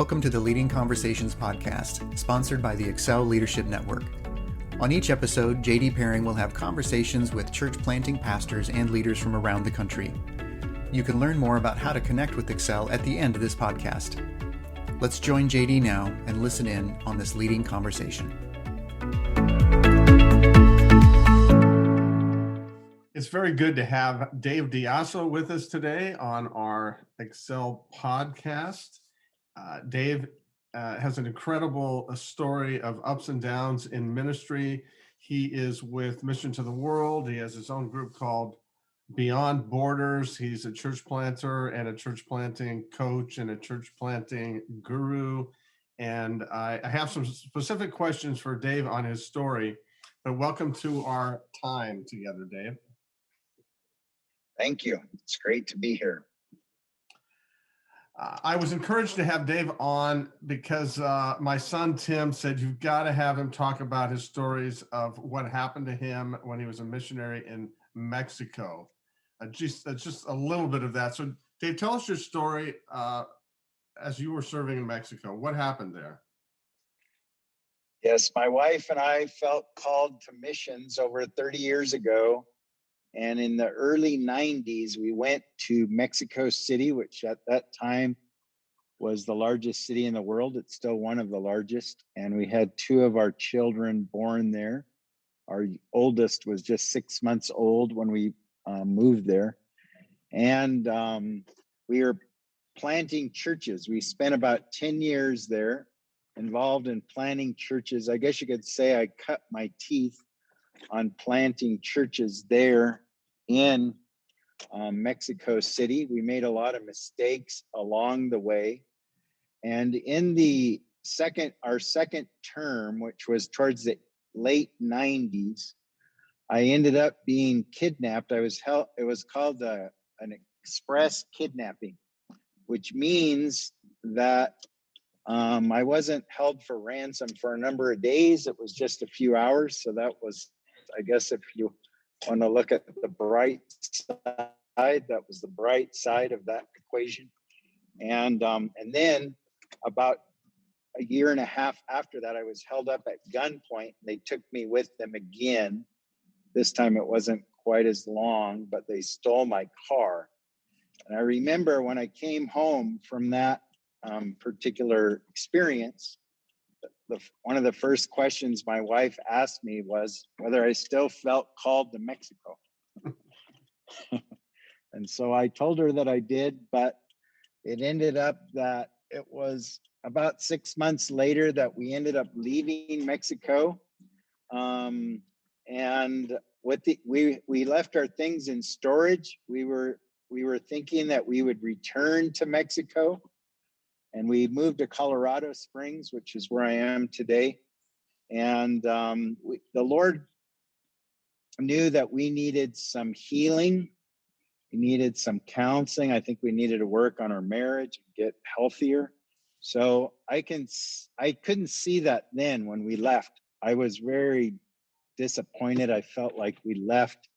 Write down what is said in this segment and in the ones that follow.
Welcome to the Leading Conversations podcast, sponsored by the Excel Leadership Network. On each episode, JD Pairing will have conversations with church planting pastors and leaders from around the country. You can learn more about how to connect with Excel at the end of this podcast. Let's join JD now and listen in on this leading conversation. It's very good to have David Diaso with us today on our Excel podcast. Dave has an incredible story of ups and downs in ministry. He is with Mission to the World. He has his own group called Beyond Borders. He's a church planter and a church planting coach and a church planting guru. And I have some specific questions for Dave on his story, but welcome to our time together, Dave. Thank you. It's great to be here. I was encouraged to have Dave on because my son, Tim, said you've got to have him talk about his stories of what happened to him when he was a missionary in Mexico. Just a little bit of that. So Dave, tell us your story as you were serving in Mexico. What happened there? Yes, my wife and I felt called to missions over 30 years ago. And in the early 90s, we went to Mexico City, which at that time was the largest city in the world. It's still one of the largest. And we had two of our children born there. Our oldest was just 6 months old when we moved there. And we were planting churches. We spent about 10 years there involved in planting churches. I guess you could say I cut my teeth on planting churches there in Mexico City. We made a lot of mistakes along the way. And in our second term, which was towards the late 90s, I ended up being kidnapped. It was called an express kidnapping, which means that I wasn't held for ransom for a number of days. It was just a few hours. So that was, I guess, if you want to look at the bright side, that was the bright side of that equation. And then about a year and a half after that, I was held up at gunpoint. They took me with them again. This time it wasn't quite as long, but they stole my car. And I remember when I came home from that particular experience, one of the first questions my wife asked me was whether I still felt called to Mexico. And so I told her that I did, but it ended up that it was about 6 months later that we ended up leaving Mexico. And we left our things in storage. We were thinking that we would return to Mexico. And we moved to Colorado Springs, which is where I am today. And the Lord knew that we needed some healing. We needed some counseling. I think we needed to work on our marriage and get healthier. So I couldn't see that then when we left. I was very disappointed. I felt like we left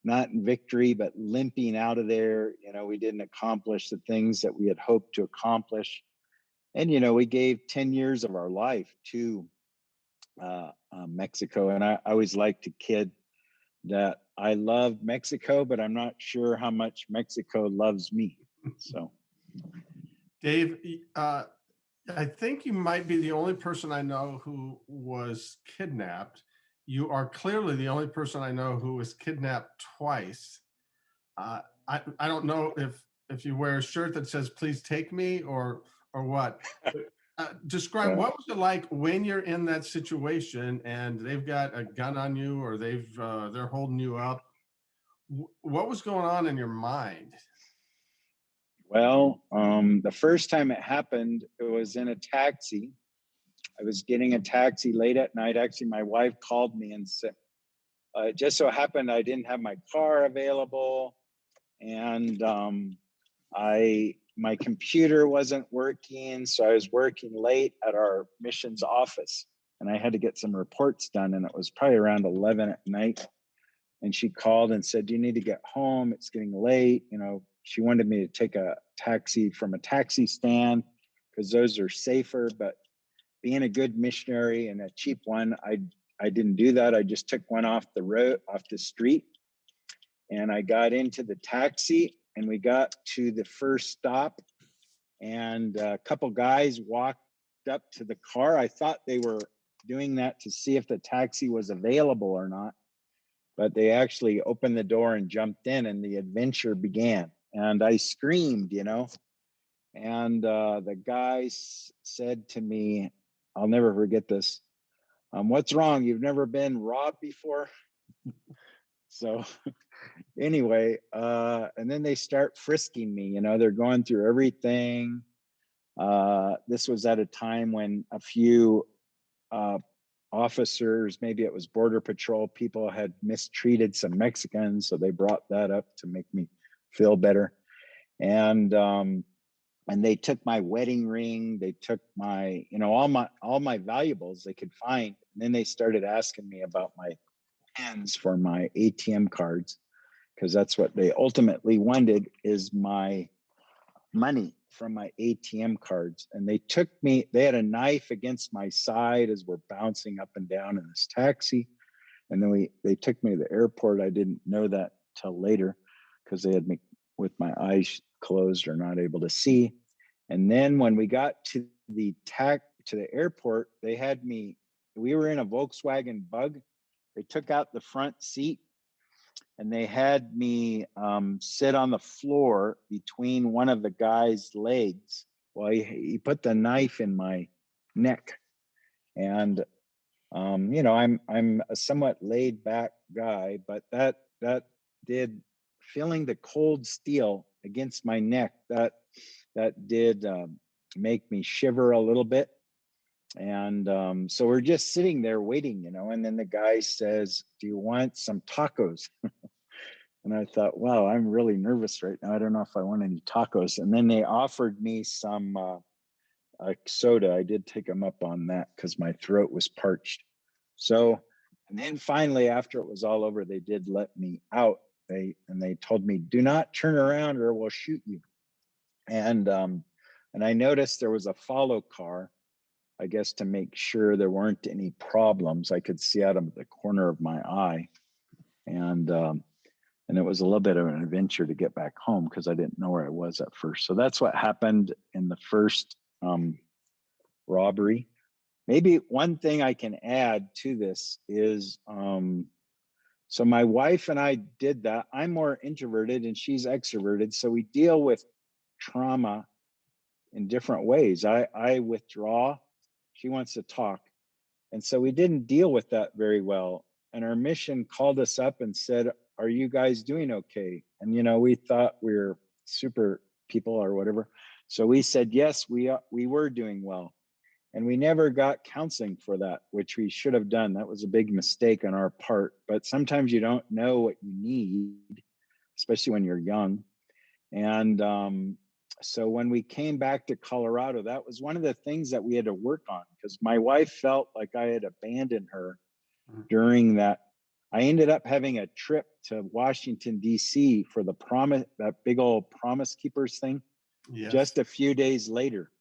not in victory, but limping out of there. We didn't accomplish the things that we had hoped to accomplish. And, we gave 10 years of our life to Mexico. And I always like to kid that I love Mexico, but I'm not sure how much Mexico loves me. So, Dave, I think you might be the only person I know who was kidnapped. You are clearly the only person I know who was kidnapped twice. I don't know if you wear a shirt that says "Please take me" or what. Describe what was it like when you're in that situation and they've got a gun on you or they're holding you up. What was going on in your mind? Well, the first time it happened, it was in a taxi. I was getting a taxi late at night. Actually, my wife called me and said, it just so happened I didn't have my car available. And my computer wasn't working. So I was working late at our missions office and I had to get some reports done. And it was probably around 11 at night. And she called and said, "You need to get home. It's getting late." She wanted me to take a taxi from a taxi stand because those are safer. But being a good missionary and a cheap one, I didn't do that. I just took one off the street, and I got into the taxi, and we got to the first stop, and a couple guys walked up to the car. I thought they were doing that to see if the taxi was available or not, but they actually opened the door and jumped in, and the adventure began. And I screamed, and the guy said to me, I'll never forget this. What's wrong? You've never been robbed before? So anyway, and then they start frisking me, they're going through everything. This was at a time when a few officers, maybe it was Border Patrol people, had mistreated some Mexicans. So they brought that up to make me feel better. And they took my wedding ring. They took my, all my valuables they could find. And then they started asking me about my pins for my ATM cards, because that's what they ultimately wanted, is my money from my ATM cards. And they had a knife against my side as we're bouncing up and down in this taxi. And then they took me to the airport. I didn't know that till later, because they had me with my eyes closed or not able to see. And then when we got to the airport, we were in a Volkswagen Bug. They took out the front seat, and they had me sit on the floor between one of the guy's legs while he put the knife in my neck. And I'm a somewhat laid back guy, but that did, feeling the cold steel against my neck, that did make me shiver a little bit. And so we're just sitting there waiting, and then the guy says, "Do you want some tacos?" And I thought, wow, I'm really nervous right now. I don't know if I want any tacos. And then they offered me some soda. I did take them up on that because my throat was parched. So, and then finally, after it was all over, they did let me out. They told me, "Do not turn around or we'll shoot you." And I noticed there was a follow car, I guess, to make sure there weren't any problems. I could see out of the corner of my eye. And it was a little bit of an adventure to get back home, because I didn't know where I was at first. So that's what happened in the first robbery. Maybe one thing I can add to this is, so my wife and I did that. I'm more introverted and she's extroverted. So we deal with trauma in different ways. I withdraw. She wants to talk. And so we didn't deal with that very well. And our mission called us up and said, "Are you guys doing okay?" And, we thought we were super people or whatever. So we said, yes, we were doing well. And we never got counseling for that, which we should have done. That was a big mistake on our part. But sometimes you don't know what you need, especially when you're young. And so when we came back to Colorado, that was one of the things that we had to work on, because my wife felt like I had abandoned her during that. I ended up having a trip to Washington, D.C. for the promise, that big old Promise Keepers thing, just a few days later,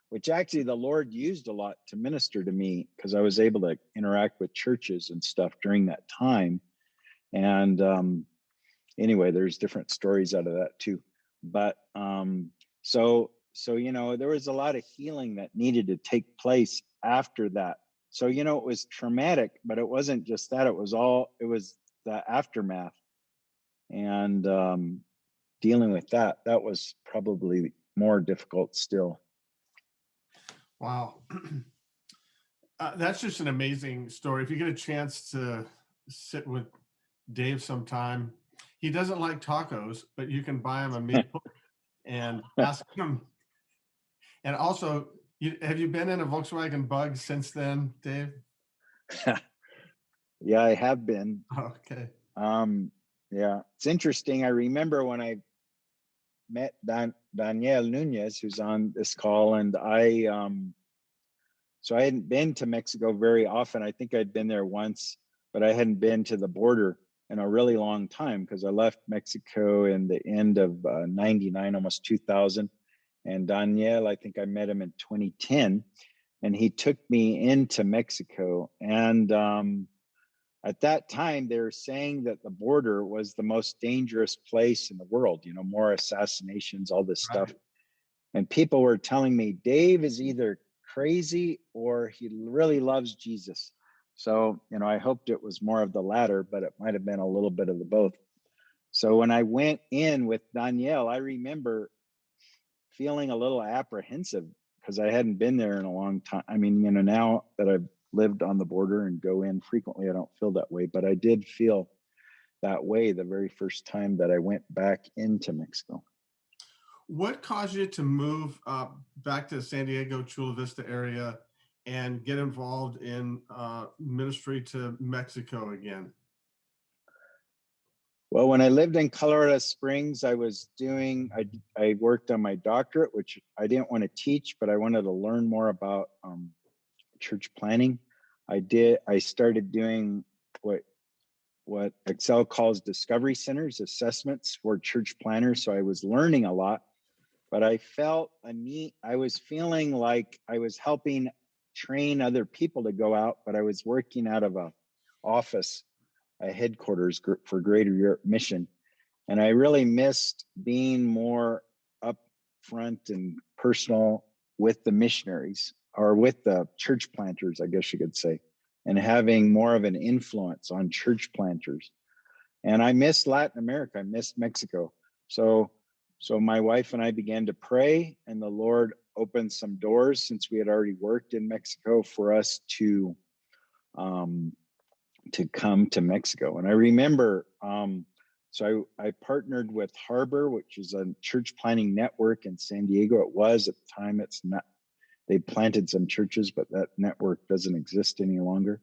which actually the Lord used a lot to minister to me, because I was able to interact with churches and stuff during that time. And anyway, there's different stories out of that too. But so there was a lot of healing that needed to take place after that. So, it was traumatic, but it wasn't just that. It was the aftermath. And dealing with that was probably more difficult still. Wow. That's just an amazing story. If you get a chance to sit with Dave sometime, he doesn't like tacos, but you can buy him a meal and ask him. And also, have you been in a Volkswagen Bug since then, Dave? Yeah, I have been. Okay. Yeah, it's interesting. I remember when I met Daniel Nunez, who's on this call, and so I hadn't been to Mexico very often. I think I'd been there once, but I hadn't been to the border in a really long time, because I left Mexico in the end of 99, almost 2000. And Daniel, I think I met him in 2010, and he took me into Mexico. And at that time, they were saying that the border was the most dangerous place in the world, more assassinations, all this stuff. And people were telling me, Dave is either crazy or he really loves Jesus. So, I hoped it was more of the latter, but it might have been a little bit of the both. So when I went in with Danielle, I remember feeling a little apprehensive because I hadn't been there in a long time. I mean, now that I've lived on the border and go in frequently, I don't feel that way, but I did feel that way the very first time that I went back into Mexico. What caused you to move back to San Diego, Chula Vista area and get involved in ministry to Mexico again? Well, when I lived in Colorado Springs, I worked on my doctorate, which I didn't want to teach, but I wanted to learn more about church planning. I started doing what Excel calls discovery centers, assessments for church planners. So I was learning a lot, but I felt I was feeling like I was helping train other people to go out, but I was working out of a headquarters for Greater Europe Mission. And I really missed being more upfront and personal with the missionaries, or with the church planters, I guess you could say, and having more of an influence on church planters. And I missed Latin America. I missed Mexico. So my wife and I began to pray, and the Lord opened some doors, since we had already worked in Mexico, for us to come to Mexico. And I remember, so I partnered with Harbor, which is a church planning network in San Diego. It was at the time. It's not. They planted some churches, but that network doesn't exist any longer.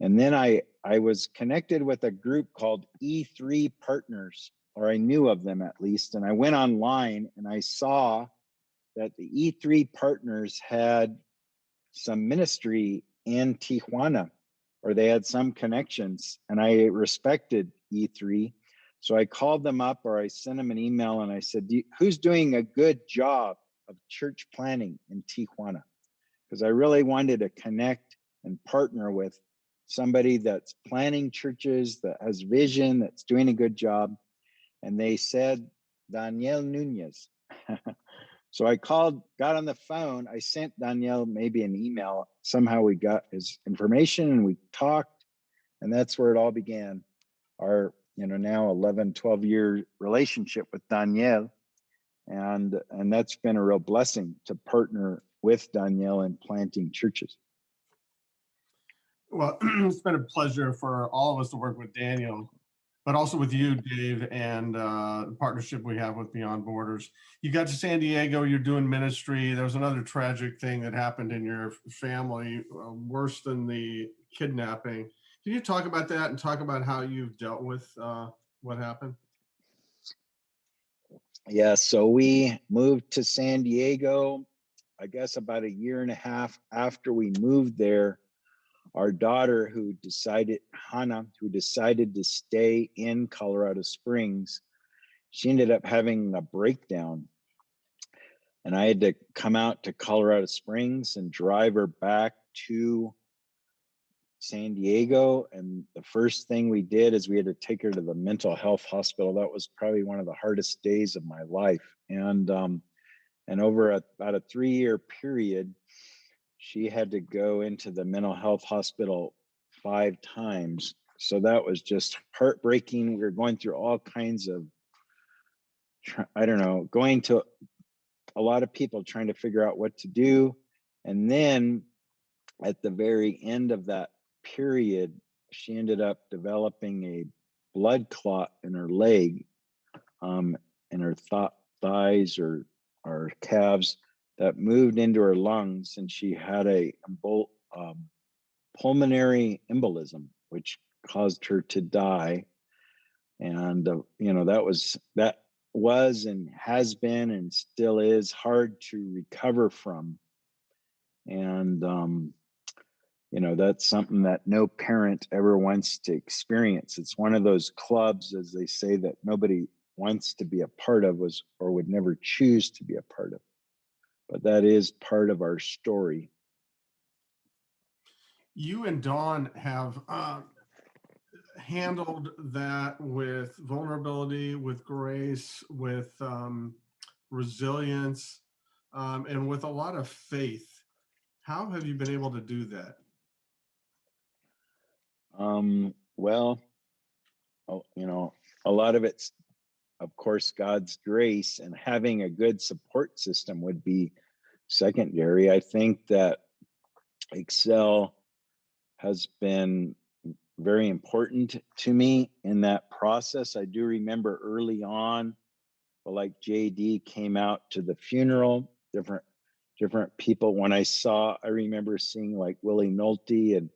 And then I was connected with a group called E3 Partners, or I knew of them at least. And I went online and I saw that the E3 Partners had some ministry in Tijuana, or they had some connections, and I respected E3. So I called them up, or I sent them an email, and I said, who's doing a good job of church planning in Tijuana? Because I really wanted to connect and partner with somebody that's planning churches, that has vision, that's doing a good job. And they said, Daniel Nunez. So I got on the phone. I sent Daniel maybe an email. Somehow we got his information and we talked. And that's where it all began. Our, now 11, 12-year relationship with Daniel. And that's been a real blessing to partner with Daniel in planting churches. Well, it's been a pleasure for all of us to work with Daniel, but also with you, Dave, and the partnership we have with Beyond Borders. You got to San Diego, you're doing ministry. There was another tragic thing that happened in your family, worse than the kidnapping. Can you talk about that and talk about how you've dealt with what happened? Yeah, so we moved to San Diego, I guess about a year and a half after we moved there. Our daughter, Hannah, who decided to stay in Colorado Springs, she ended up having a breakdown. And I had to come out to Colorado Springs and drive her back to San Diego. And the first thing we did is we had to take her to the mental health hospital. That was probably one of the hardest days of my life. And over about a 3-year period, she had to go into the mental health hospital 5 times. So that was just heartbreaking. We were going through all kinds of, going to a lot of people trying to figure out what to do. And then at the very end of that period, she ended up developing a blood clot in her leg, in her thighs or calves, that moved into her lungs, and she had a pulmonary embolism, which caused her to die. And that was and has been and still is hard to recover from. And that's something that no parent ever wants to experience. It's one of those clubs, as they say, that nobody wants to be a part of or would never choose to be a part of. But that is part of our story. You and Dawn have handled that with vulnerability, with grace, with resilience, and with a lot of faith. How have you been able to do that? Well, a lot of it's, of course, God's grace, and having a good support system would be secondary. I think that Excel has been very important to me in that process. I do remember early on, like JD came out to the funeral, different people. When I remember seeing like Willie Nolte and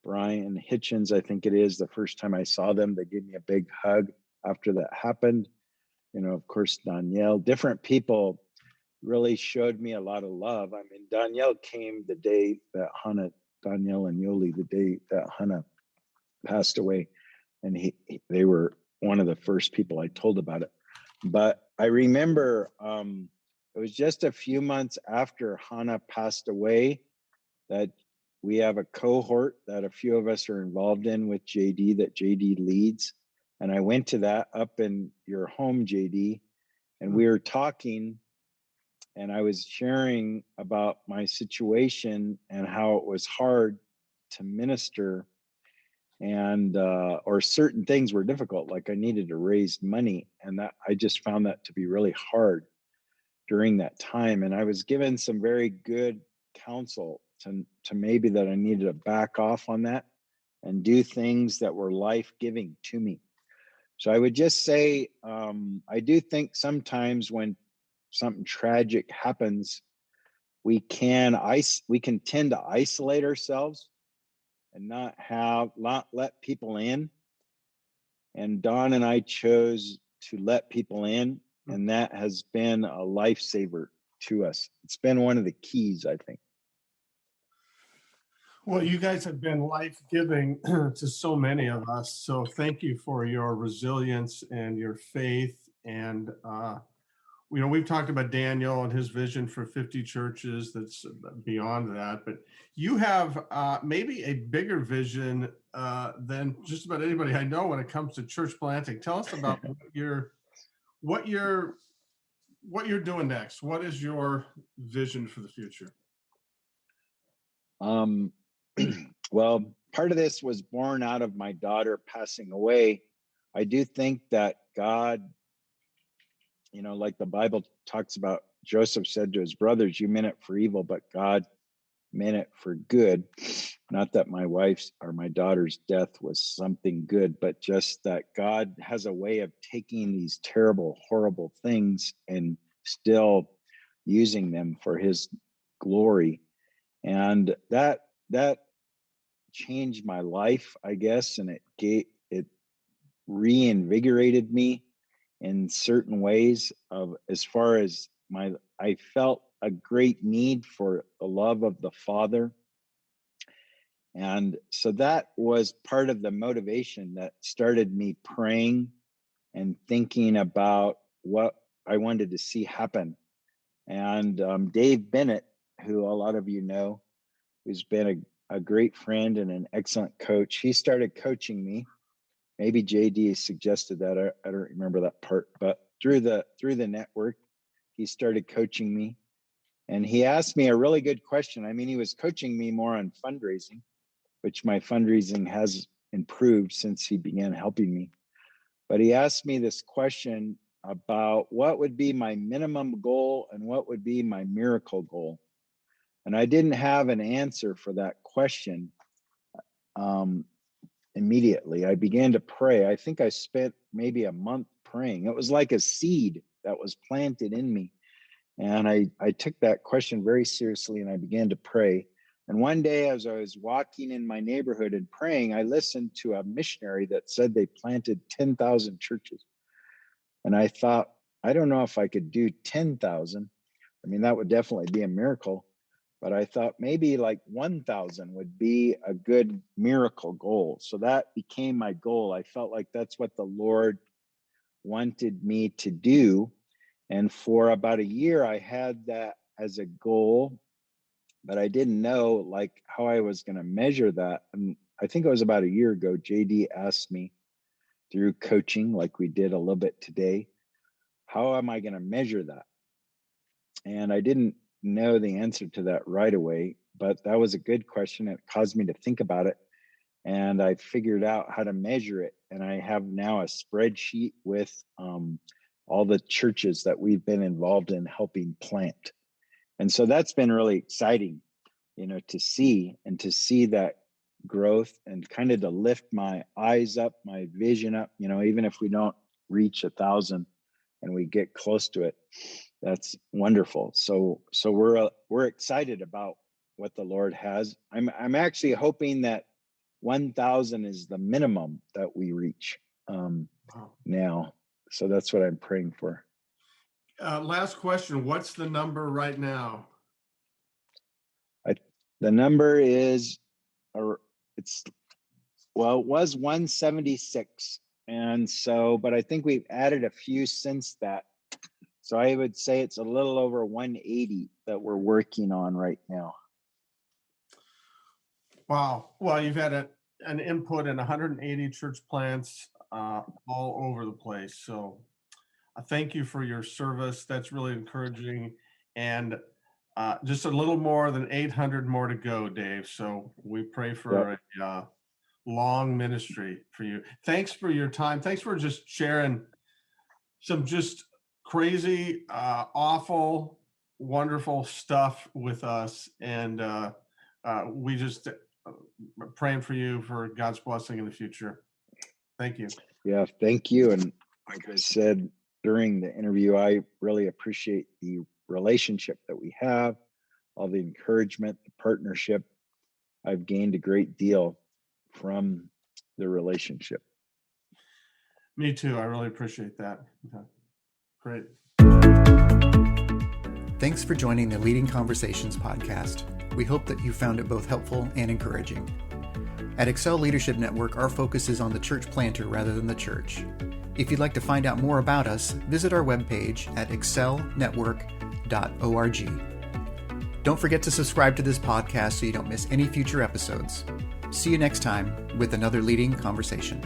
Brian Hitchens, I think it is, the first time I saw them. They gave me a big hug after that happened. Of course, Danielle, different people really showed me a lot of love. I mean, Danielle came the day that Danielle and Yoli, the day that Hannah passed away. And they were one of the first people I told about it. But I remember it was just a few months after Hannah passed away that we have a cohort that a few of us are involved in with JD, that JD leads. And I went to that up in your home, JD, and we were talking, and I was sharing about my situation and how it was hard to minister, and or certain things were difficult, like I needed to raise money, and that I just found that to be really hard during that time. And I was given some very good counsel to maybe that I needed to back off on that and do things that were life-giving to me. So I would just say, I do think sometimes when something tragic happens, we can tend to isolate ourselves and not let people in. And Don and I chose to let people in, and that has been a lifesaver to us. It's been one of the keys, I think. Well, you guys have been life-giving to so many of us. So thank you for your resilience and your faith. And, we've talked about Daniel and his vision for 50 churches that's beyond that. But you have maybe a bigger vision than just about anybody I know when it comes to church planting. Tell us about what you're doing next. What is your vision for the future? Well, part of this was born out of my daughter passing away. I do think that God, like the Bible talks about, Joseph said to his brothers, you meant it for evil, but God meant it for good. Not that my wife's or my daughter's death was something good, but just that God has a way of taking these terrible, horrible things and still using them for his glory. And that changed my life, I guess, and it reinvigorated me in certain ways. As far as I felt a great need for the love of the Father, and so that was part of the motivation that started me praying and thinking about what I wanted to see happen. And Dave Bennett, who a lot of you know, who's been a great friend and an excellent coach, he started coaching me. Maybe JD suggested that. I don't remember that part, but through the network, he started coaching me, and he asked me a really good question. I mean, he was coaching me more on fundraising, which my fundraising has improved since he began helping me. But he asked me this question about what would be my minimum goal and what would be my miracle goal. And I didn't have an answer for that question immediately. I began to pray. I think I spent maybe a month praying. It was like a seed that was planted in me. And I took that question very seriously, and I began to pray. And one day, as I was walking in my neighborhood and praying, I listened to a missionary that said they planted 10,000 churches. And I thought, I don't know if I could do 10,000. I mean, that would definitely be a miracle. But I thought maybe like 1,000 would be a good miracle goal. So that became my goal. I felt like that's what the Lord wanted me to do. And for about a year, I had that as a goal, but I didn't know like how I was going to measure that. And I think it was about a year ago, JD asked me through coaching, like we did a little bit today, how am I going to measure that? And I didn't know the answer to that right away, but that was a good question. It caused me to think about it. And I figured out how to measure it. And I have now a spreadsheet with all the churches that we've been involved in helping plant. And so that's been really exciting, to see that growth and kind of to lift my eyes up, my vision up, even if we don't reach 1,000 and we get close to it, that's wonderful. So we're excited about what the Lord has. I'm actually hoping that 1,000 is the minimum that we reach now. So that's what I'm praying for. Last question. What's the number right now? The number is, it was 176. And so, but I think we've added a few since that. So I would say it's a little over 180 that we're working on right now. Wow. Well, you've had an input in 180 church plants all over the place. So I thank you for your service. That's really encouraging. And just a little more than 800 more to go, Dave. So we pray for a long ministry for you. Thanks for your time. Thanks for just sharing some just crazy, awful, wonderful stuff with us. And we just praying for you for God's blessing in the future. Thank you. Yeah, thank you. And like I said during the interview, I really appreciate the relationship that we have, all the encouragement, the partnership. I've gained a great deal from the relationship. Me too. I really appreciate that. Okay. Great. Thanks for joining the Leading Conversations podcast. We hope that you found it both helpful and encouraging. At Excel Leadership Network, our focus is on the church planter rather than the church. If you'd like to find out more about us, visit our webpage at excelnetwork.org. Don't forget to subscribe to this podcast so you don't miss any future episodes. See you next time with another Leading Conversation.